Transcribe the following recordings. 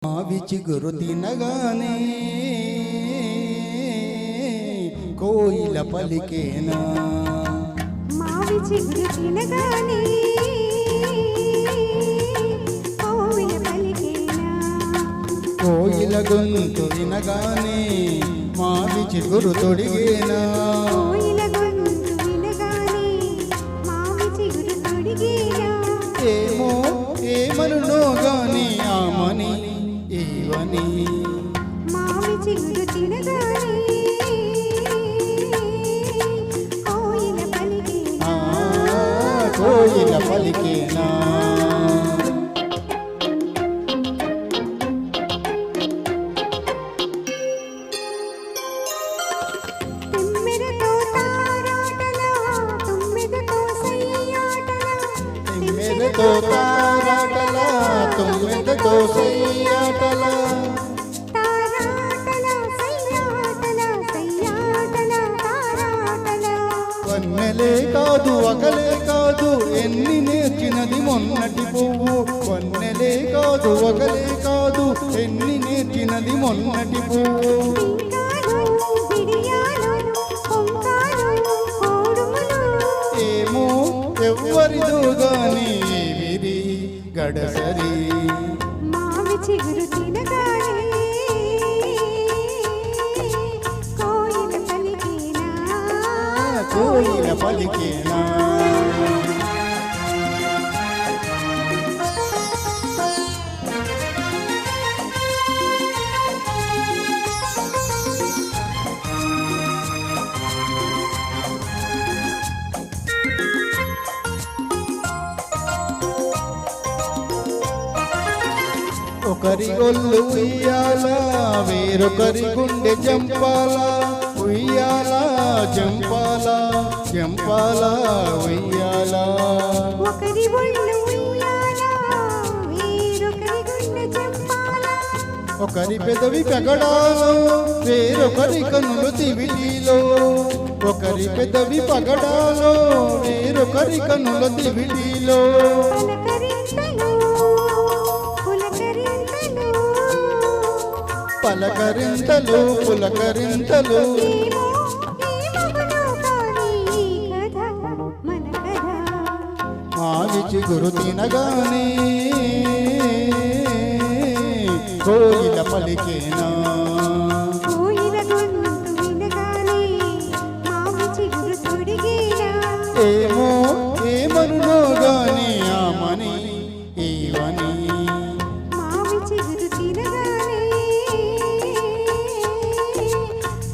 మావి చిగురు తినగానే కోయిల పలికేనా మావి చిగురు తినగానే కోయిల పలికేనా కోయిల గొంతు వినగానే మావి చిగురు తొడిగేనా కోయిల గొంతు వినగానే మావి చిగురు తొడిగేనా ఏమో ఏమనునో గాని ఆమని ఈవని మావి చిగురు తినగానే కోయిల పలికేనా కోయిల పలికేనా తుమ్మెదతో తారాటలా తుమ్మెదతో సయ్యాటలా తిమ్మెదతో తారాటలా తుమ్మెదతో సయ్యాటలా తారాటలా సయ్యాటలా సయ్యాటలా తారాటలా వన్నెలే కాదు వగలే కాదు ఎన్ని నేర్చినది మొన్నటి పువ్వు వన్నెలే కాదు వగలే కాదు ఎన్ని నేర్చినది మొన్నటి పువ్వు పింకాలు బిడియాలు పొంకాలు కోడుములు ఏమో ఎవ్వరిదో గాని విరి గడసరి మావి చిగురు తినగానే కోయిల పలికేనా కోయిల పలికేనా ఒకరి ఒళ్ళు ఉయ్యాల వేరొకరి గుండె జంపాల ఉయ్యాల జంపాల జంపాల ఉయ్యాల ఒకరి ఒళ్ళు ఉయ్యాల వేరొకరి గుండె జంపాల ఒకరి పెదవి పగడాలో వేరొకరి కన్నులు దివిటీలో ఒకరి పెదవి పగడాలో వేరొకరి కన్నుల దివిటీలో పలకరింతలు పలకరింతలు పులకరింతలు ఏమో ఏమగునో కానీ ఈ కథ మన కథ మావి చిగురు తినగానే కోయిల పలికేనా కోయిల గొంతు వినగానే మావి చిగురు తొడిగేనా ఏమో ఏమనునో గాని ఆమని ఈవని మావి చిగురు తినగానే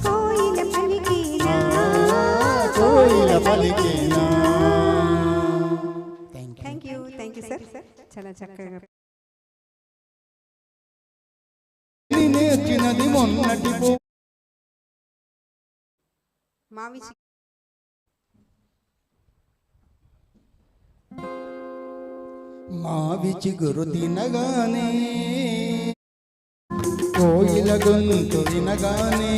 కోయిల పలికేనా కోయిల పలికేనా థ్యాంక్ యూ సార్ చాలా చక్కగా నేర్చినది మొన్నటి పువ్వు మావి మావి చిగురు తినగానే కోయిల గొంతు వినగానే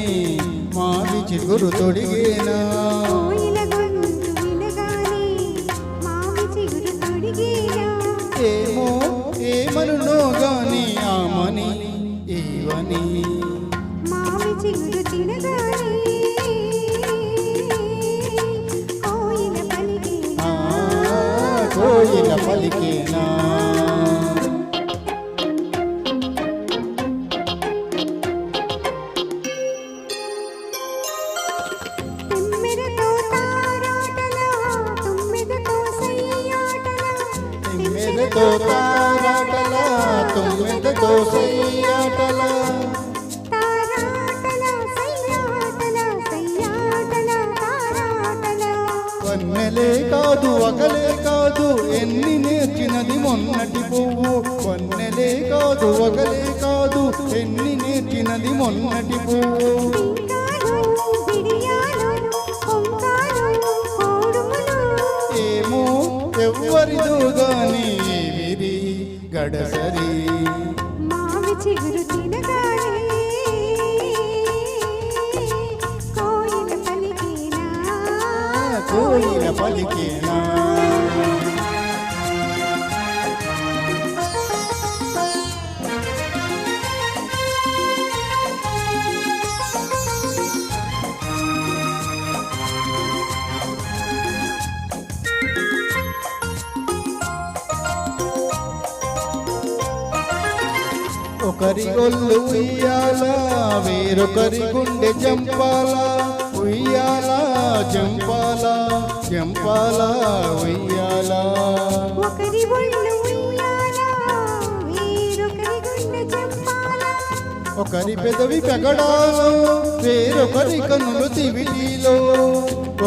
మావి చిగురు తొడిగేనా కోయిల గొంతు వినగానే మావి చిగురు తొడిగేనా ఏమో ఏమనునో గాని ఆమని ఈవని మావి చిగురు తినగానే కోయిల పలికేనా కోయిల పలికేనా తుమ్మెదతో తారాటలా తుమ్మెదతో సయ్యాటలా తిమ్మెదతో తారాటలా తుమ్మెదతో సయ్యాటలా తారాటలా సయ్యాటలా సయ్యాటలా తారాటలా వన్నెలే కాదు వగలే కాదు ఎన్ని నేర్చినది మొన్నటి పువ్వు వన్నెలే కాదు వగలే కాదు ఎన్ని నేర్చినది మొన్నటి పువ్వు పింకాలు బిడియాలు పొంకాలు కోడుములు ఏమో ఎవ్వరిదో గాని విరి గడసరి మావి చిగురు తినగానే కోయిల పలికేనా కోయిల పలికేనా ఒకరి ఒళ్ళు ఉయ్యాల వేరొకరి గుండె జంపాల ఉయ్యాల జంపాల జంపాల ఉయ్యాల ఒకరి ఒళ్ళు ఉయ్యాల వేరొకరి గుండె జంపాల ఒకరి పెదవి పగడాలో వేరొకరి కన్నులు దివిటీలో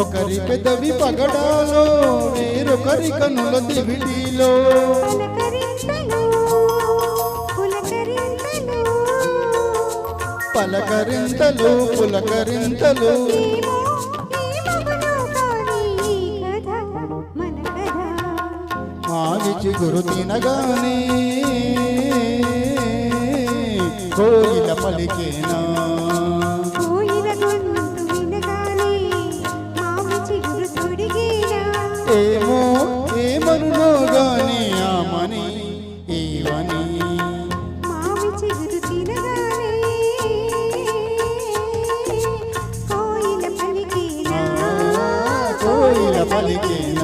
ఒకరి పెదవి పగడాలో వేరొకరి కన్నుల దివిటీలో పలకరింతలు పలకరింతలు పులకరింతలు ఏమో ఏమగునో కానీ ఈ కథ మన కథ మావి చిగురు తినగానే కోయిల పలికేనా కోయిల గొంతు వినగానే మావి చిగురు తొడిగేనా ఏమో ఏమనునో గాని ఆమని ఈవని మావి చిగురు తినగానే కోయిల పలికేనా కోయిల పలికేనా